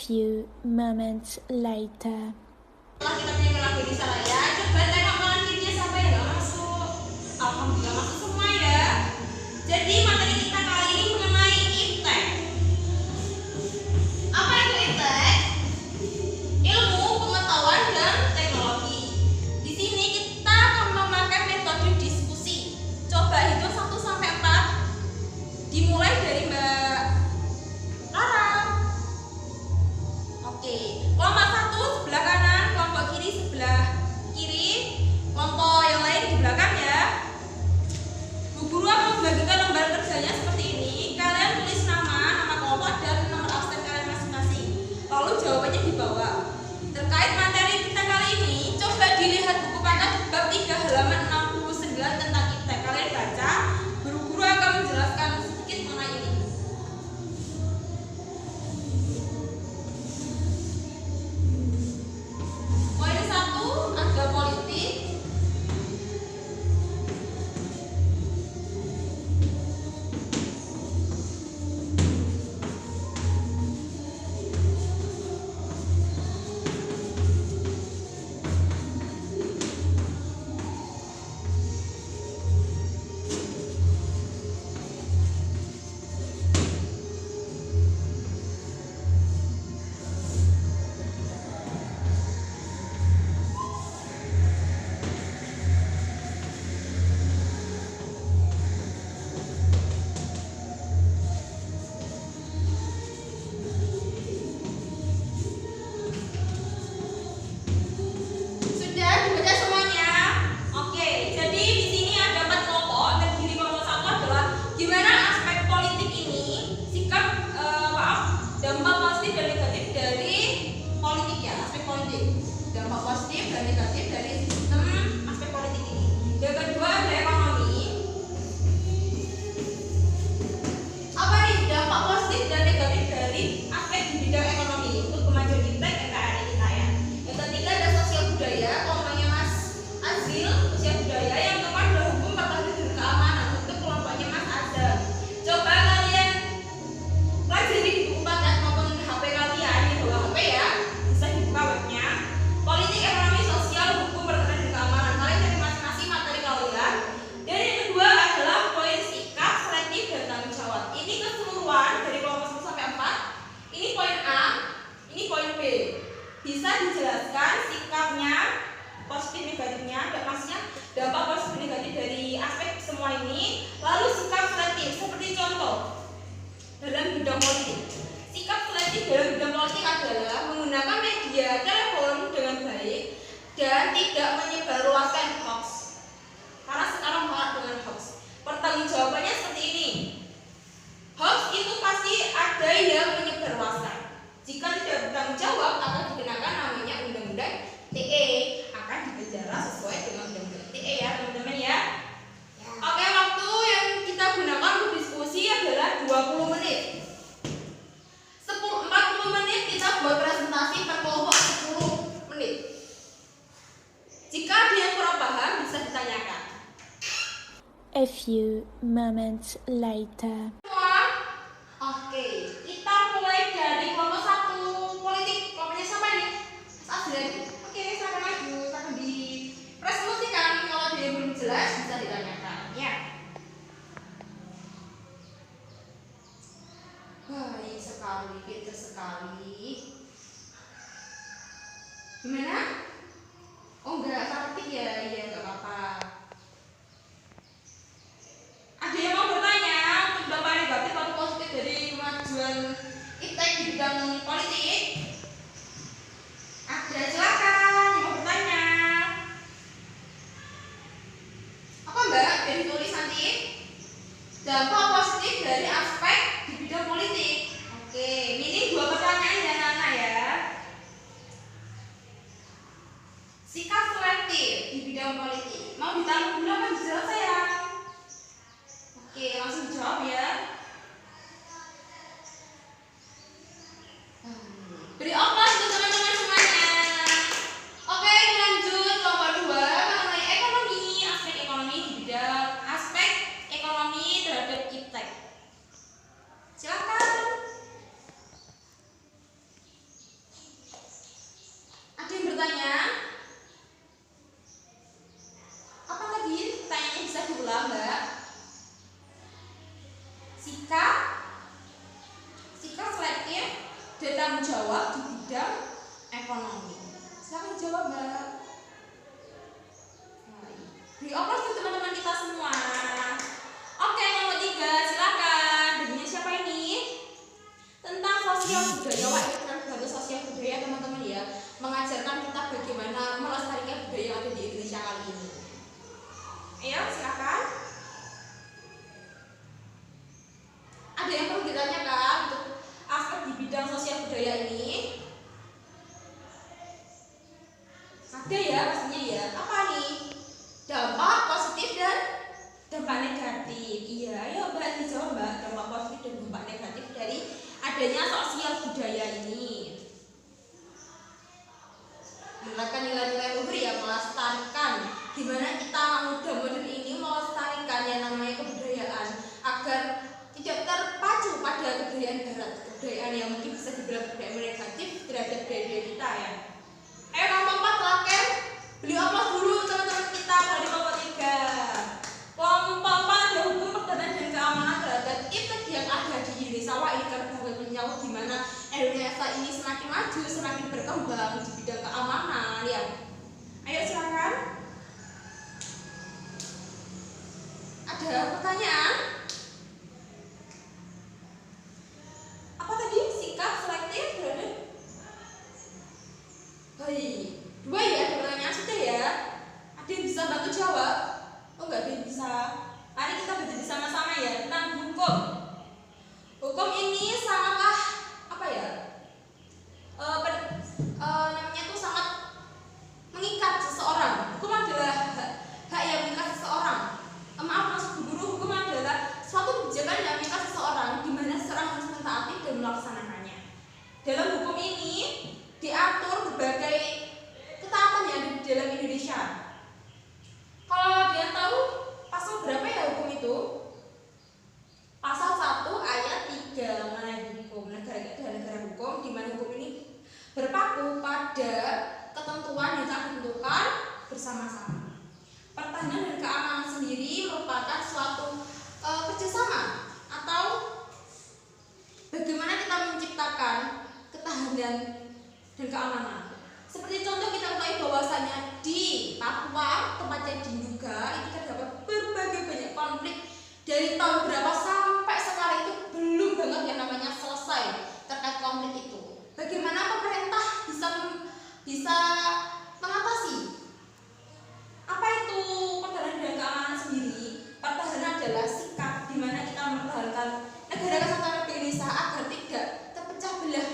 few moments later. Setelah kita menyimak lagi di sana ya, coba tengok kanan kirinya siapa yang nggak masuk. Alhamdulillah masuk semua ya. Jadi materi kita kali ini mengenai iptek. Apa itu iptek? Ilmu, pengetahuan, dan teknologi. Di sini kita akan memakai metode diskusi. Coba hitung 1 sampai 4. Dimulai dari Mbak Rara. Oke, kelompok 1 sebelah kanan, kelompok kiri sebelah kiri, kelompok yang lain di belakang ya. Bu Guru akan membagikan lembar kerjanya seperti ini. Kalian tulis nama kelompok dan nomor absen kalian masing-masing. Lalu jawabannya di bawah. Terkait materi kita kali ini, coba dilihat buku paket bab 3 halaman 69 tentang iptek. Kalian baca, guru akan menjelaskan sedikit mengenai ini. Poin 1, agama politik. Sudah dibaca semuanya? Oke, jadi di sini ada 4 kelompok. Terdiri kelompok 1 adalah gimana aspek politik ini, sikap dampak positif dan negatif dari politik ya, aspek politik. Dampak positif dan negatif dari sistem aspek politik ini. Yang kedua ada ekonomi. Apa nih dampak positif dan negatif dari aspek di bidang ekonomi untuk kemajuan iptek NKRI kita ya. Yang ketiga ada sosial budaya, kelompoknya Mas Azil, sosial budaya. Yang keempat ada hukum, pertahanan dan keamanan untuk kelompoknya Mas Adam. Coba kalian pelajari di buku paket maupun HP kalian di bawah HP ya, bisa dibuka webnya. Politik, ekonomi, sosial, hukum, pertahanan dan keamanan. Kalian cari masing-masing materi kalian. Dan yang kedua adalah poin sikap, selektif dan tanggung jawab. Ini keseluruhan dari kelompok 1 sampai 4. Ini poin A, ini poin B. Bisa dijelaskan sikapnya, positif negatifnya, dan maksudnya dampak positif negatif dari aspek semua ini. Lalu sikap selektif, seperti contoh dalam bidang politik. Sikap selektif dalam bidang politik adalah menggunakan media telepon dengan baik dan tidak menyebarluaskan hoax. Karena sekarang marak dengan hoax. Pertanggungjawabannya seperti ini. Hoax itu pasti ada yang menyebarluaskan. Jika tidak bertanggung jawab akan dikenakan namanya undang-undang TE, akan dipenjara sesuai dengan undang-undang TE ya teman-teman ya. Oke, waktu yang kita gunakan untuk diskusi adalah 20 menit. 40 menit kita buat presentasi per kelompok 10 menit. Jika ada yang kurang paham bisa ditanyakan. A few moments later. Oke, kita mulai dari kelompok 1 politik. Kelompoknya siapa nih? Mas Azlan. Oke, silakan maju. Silakan dipresentasikan. Kalau dia belum jelas bisa ditanyakan. Ya. Baik sekali, pintar sekali. Gimana? Oh enggak, praktik ya? Iya, enggak apa-apa. Ada yang mau bertanya untuk dampak negatif atau positif dari kemajuan iptek di bidang politik? Ada, silakan yang mau bertanya. Apa Mbak? Biar ditulis nanti. Dampak positif dari aspek di bidang politik. Oke, ini 2 pertanyaan ya Nana ya. Sikap selektif di bidang politik. Mau ditanggung dulu apa dijawab sayang? Oke, langsung jawab ya. Beri oplas untuk teman-teman semuanya. Oke, lanjut kelompok 2 mengenai ekonomi, aspek ekonomi di bidang aspek ekonomi terhadap iptek. Silakan. jawab di bidang ekonomi. Silakan jawab, Mbak. Beri aplaus teman-teman kita semua. Oke, nomor 3, silakan. Bunyinya siapa ini? Tentang sosial budaya. Wah, ini kan baru sosial budaya teman-teman ya. Mengajarkan kita bagaimana melestarikan budaya yang ada di Indonesia kali ini. Ayo, silakan. Ada yang perlu ditanyakan untuk aspek di bidang sosial budaya ini? Ada ya, pastinya ya. Apa nih? Dampak positif dan dampak negatif. Iya, ayo Mbak dijawab Mbak. Dampak positif dan dampak negatif dari adanya sosial budaya ini. Menerapkan nilai-nilai luhur ya, melestarikan. Gimana kita muda modern ini melestarikan yang namanya kebudayaan agar tidak terpacu pada kebudayaan barat, kebudayaan yang mungkin bisa dibilang kebudayaan negatif terhadap budaya kita ya. Ayo nomor 4 terakhir, beli aplaus dulu teman-teman kita dari nomor 3. Kelompok 4 ada hukum pertahanan dan keamanan terhadap IPTEK yang ada di Indonesia. Wah, ini kan menyangkut gimana Indonesia ini semakin maju, semakin berkembang di bidang keamanan ya. Ayo silakan. Ada pertanyaan? Apa tadi? Sikap selektif berada? Baik, 2 ya, ada pertanyaan sudah ya. Ada yang bisa bantu jawab? Oh, enggak ada yang bisa. Mari kita belajar sama-sama ya tentang hukum. Hukum ini sangatlah apa ya? Namanya tuh sangat mengikat seseorang. Hukum adalah hak yang mengikat seseorang. Maaf maksud guru, hukum adalah suatu kebijakan yang mengikat seseorang di mana seseorang harus mentaati dan melaksanakannya. Dalam hukum ini diatur berbagai ketaatan yang ada di dalam Indonesia. Kalau dia tahu pasal berapa ya hukum itu? Pasal 1 ayat 3 mengenai hukum. Negara itu adalah negara hukum di mana hukum ini berpaku pada ketentuan yang telah ditentukan bersama-sama. Pertahanan dan keamanan sendiri merupakan suatu kerjasama atau bagaimana kita menciptakan ketahanan dan keamanan. Seperti contoh kita ketahui bahwasanya di Papua, tempatnya di Nduga, ini terdapat berbagai banyak konflik dari tahun berapa sampai sekarang itu belum banget yang namanya selesai terkait konflik itu. Bagaimana pemerintah bisa mengatasi? Apa itu pertahanan dan keamanan sendiri? Pertahanan adalah sikap di mana kita mempertahankan negara kesatuan Indonesia agar tidak terpecah belah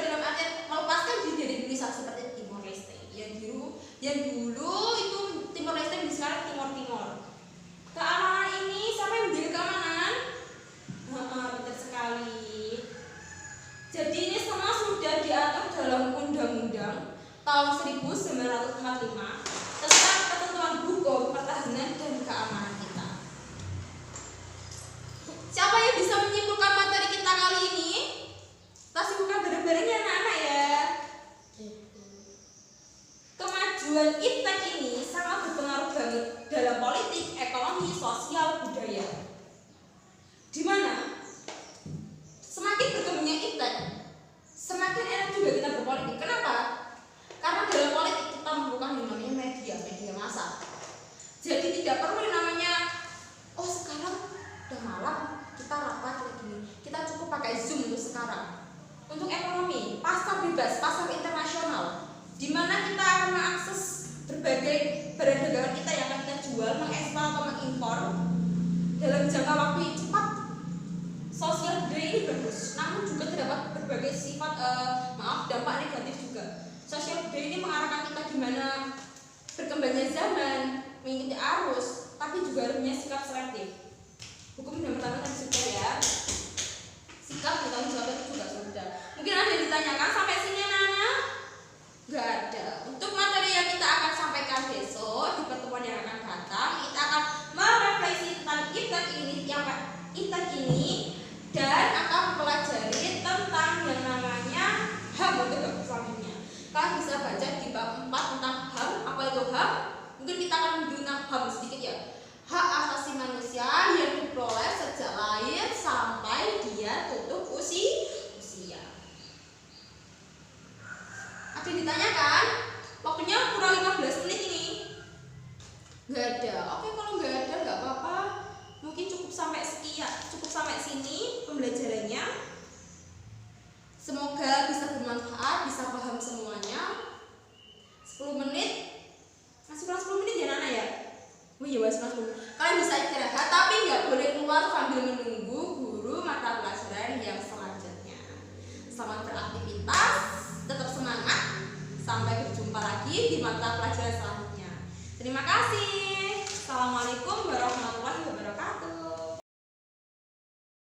dalam artian melepaskan diri dari Indonesia seperti Timor Leste yang dulu itu Timor Leste, sekarang Timor. Keamanan ini siapa yang menjaga keamanan? Betul sekali. Jadi ini semua sudah diatur dalam Undang-Undang tahun 1945 tentang ketentuan hukum pertahanan dan keamanan kita. Siapa yang bisa menyimpulkan materi kita kali ini? Kita simpulkan bareng-bareng ya anak-anak ya. Kemajuan IPTEK ini sangat berpengaruh banget dalam politik, ekonomi, sosial, budaya. Di mana semakin berkembangnya IPTEK, semakin enak juga kita berpolitik. Kenapa? Karena dalam politik kita memerlukan yang namanya media massa. Jadi tidak perlu yang namanya sekarang udah malam kita rapat kayak gini. Kita cukup pakai Zoom untuk sekarang. Untuk ekonomi, pasar bebas, pasar internasional, di mana kita akan mengakses berbagai barang dagangan kita yang akan kita jual, mengekspor atau mengimpor dalam jangka waktu yang cepat. Sosial budaya ini bagus, namun juga terdapat berbagai sifat dampak negatif juga. Sosial budaya ini mengarahkan kita gimana berkembangnya zaman, mengikuti arus, tapi juga harus punya sikap selektif. Hukum yang pertama tadi sudah ya. Sikap dan tanggung jawab itu juga sudah. Mungkin ada yang ditanyakan sampai sini Nana? Gak ada. Untuk materi yang kita akan sampaikan besok di pertemuan yang akan datang, kita akan merefleksi tentang IPTEK ini dan akan mempelajari tentang yang namanya HAM untuk bab selanjutnya. Kalian bisa baca di bab 4 tentang HAM. Apa itu HAM? Mungkin kita akan menggunakan HAM sedikit ya. Hak asasi manusia Sampai berjumpa lagi di mata pelajaran selanjutnya. Terima kasih. Assalamualaikum warahmatullahi wabarakatuh.